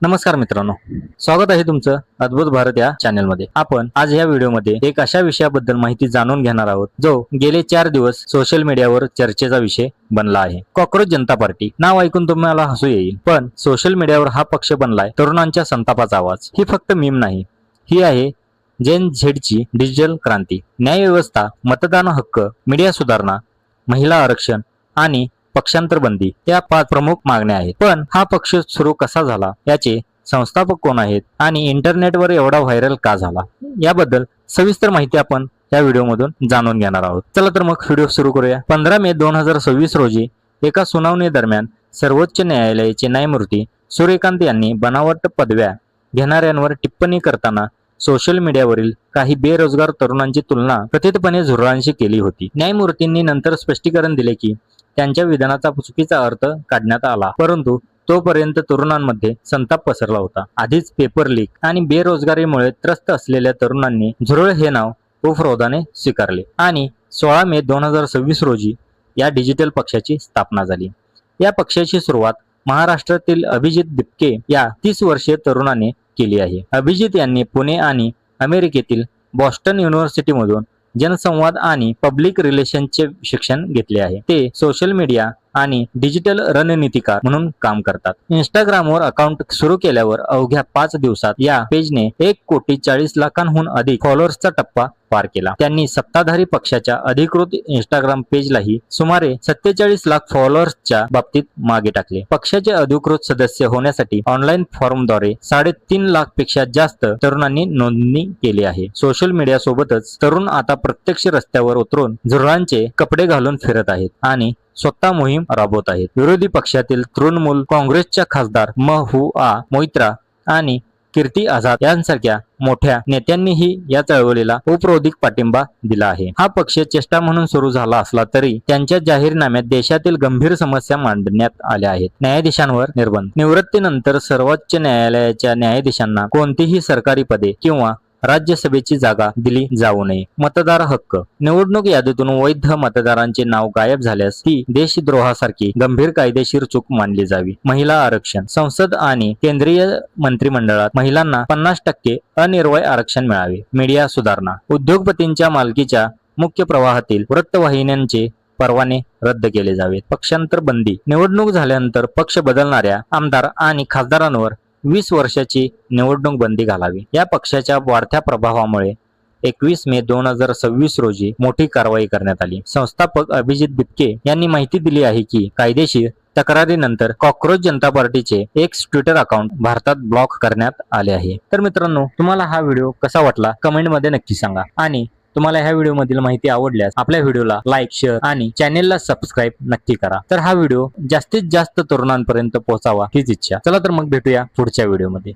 नमस्कार मित्रांनो, स्वागत आहे तुमचं अद्भुत भारत या चॅनलमध्ये। आपण आज या व्हिडिओमध्ये एक अशा विषयाबद्दल माहिती जाणून घेणार आहोत जो गेले 4 दिवस सोशल मीडियावर चर्चेचा विषय बनला आहे। कॉकरोच जनता पार्टी नाव ऐकून तुम्हाला हसू येईल, पण सोशल मीडियावर हा पक्ष बनलाय तरुणांच्या संतापाचा आवाज। ही फक्त मीम नाही, ही आहे जेन झेडची डिजिटल क्रांती। न्यायव्यवस्था, मतदान हक्क, मीडिया सुधारणा, महिला आरक्षण आणि पक्षांतर बंदी या 5 प्रमुख मागण्या आहेत। पण हा पक्ष सुरू कसा झाला, याचे संस्थापक कोण आहेत आणि इंटरनेटवर एवढा व्हायरल का झाला, याबद्दल सविस्तर माहिती आपण या व्हिडिओमधून जाणून घेणार आहोत। चला तर मग व्हिडिओ सुरू करूया। 15 मे 2026 रोजी एका सुनावणी दरम्यान सर्वोच्च न्यायालयाचे न्यायमूर्ती सूर्यकांत यांनी बनावट पदव्या घेणाऱ्यांवर टिप्पणी करताना सोशल मीडियावरील काही बेरोजगार तरुणांची तुलना कथितपणे झुरळांशी केली होती। न्यायमूर्तींनी नंतर स्पष्टीकरण दिले की त्यांच्या विधानाचा चुकीचा अर्थ काढण्यात आला, परंतु तोपर्यंत तरुणांमध्ये संताप पसरला होता। आधीच पेपर लीक आणि बेरोजगारीमुळे त्रस्त असलेल्या तरुणांनी झुरळ हे नाव उपरोधाने स्वीकारले आणि 16 मे 2026 रोजी या डिजिटल पक्षाची स्थापना झाली। या पक्षाची सुरुवात महाराष्ट्रातील अभिजित दिपके या 30 वर्षीय तरुणाने केली आहे। अभिजित यांनी पुणे आणि अमेरिकेतील बॉस्टन युनिव्हर्सिटीमधून जनसंवाद आणि पब्लिक रिलेशनचे शिक्षण घेतले आहे। ते सोशल मीडिया आणि डिजिटल रणनीतिकार म्हणून काम करतात। इंस्टाग्रामवर अकाउंट सुरू केल्यावर अवघ्या 5 दिवसात या पेजने 1,40,00,000हून अधिक फॉलोअर्सचा टप्पा पार केला। त्यांनी सत्ताधारी पक्षाच्या अधिकृत इंस्टाग्राम पेजलाही सुमारे 47 लाख फॉलोअर्सच्या बाबतीत मागे टाकले। पक्षाचे अधिकृत सदस्य होण्यासाठी ऑनलाईन फॉर्मद्वारे 3.5 लाख पेक्षा जास्त तरुणांनी नोंदणी केली आहे। सोशल मीडिया सोबतच तरुण आता प्रत्यक्ष रस्त्यावर उतरून झुरळांचे कपडे घालून फिरत आहेत आणि स्वतः मोहीम राबवत आहेत। विरोधी पक्षातील तृणमूल काँग्रेसच्या खासदार महुआ मोइत्रा आणि कीर्ती आझाद यांसारख्या मोठ्या नेत्यांनीही या चळवळीला उपरोधिक पाठिंबा दिला आहे। हा पक्ष चेष्टा म्हणून सुरू झाला असला तरी त्यांच्या जाहीरनाम्यात देशातील गंभीर समस्या मांडण्यात आल्या आहेत। न्यायाधीशांवर निर्बंध, निवृत्तीनंतर सर्वोच्च न्यायालयाच्या न्यायाधीशांना कोणतीही सरकारी पदे किंवा राज्यसभेची जागा दिली जाऊ नये। मतदार हक्क, निवडणूक यादीतून वैध मतदारांचे नाव गायब झाल्यास ती देशद्रोहासारखी गंभीर कायदेशीर चूक मानली जावी। महिला आरक्षण, संसद आणि केंद्रीय मंत्रिमंडळात महिलांना 50% अनिर्वय आरक्षण मिळावे। मीडिया सुधारणा, उद्योगपतींच्या मालकीच्या मुख्य प्रवाहातील वृत्तवाहिन्यांचे परवाने रद्द केले जावेत। पक्षांतर बंदी, निवडणूक झाल्यानंतर पक्ष बदलणाऱ्या आमदार आणि खासदारांवर 20 वर्षाची निवडणूक बंदी घालावी। या पक्षाच्या वाढत्या प्रभावामुळे 21 मे 2026 रोजी मोठी कारवाई करण्यात आली। संस्थापक अभिजित दिपके यांनी माहिती दिली आहे की कायदेशीर तक्रारीनंतर कॉकरोच जनता पार्टीचे एक्स ट्विटर अकाउंट भारतात ब्लॉक करण्यात आले आहे। तर मित्रांनो, तुम्हाला हा व्हिडिओ कसा वाटला कमेंटमध्ये नक्की सांगा आणि तुम्हाला ह्या व्हिडिओ मधील माहिती आवडल्यास आपल्या व्हिडिओला लाईक, शेअर आणि चॅनेलला सबस्क्राईब नक्की करा। तर हा व्हिडिओ जास्तीत जास्त तरुणांपर्यंत पोहोचावा हीच इच्छा। चला तर मग भेटूया पुढच्या व्हिडिओमध्ये।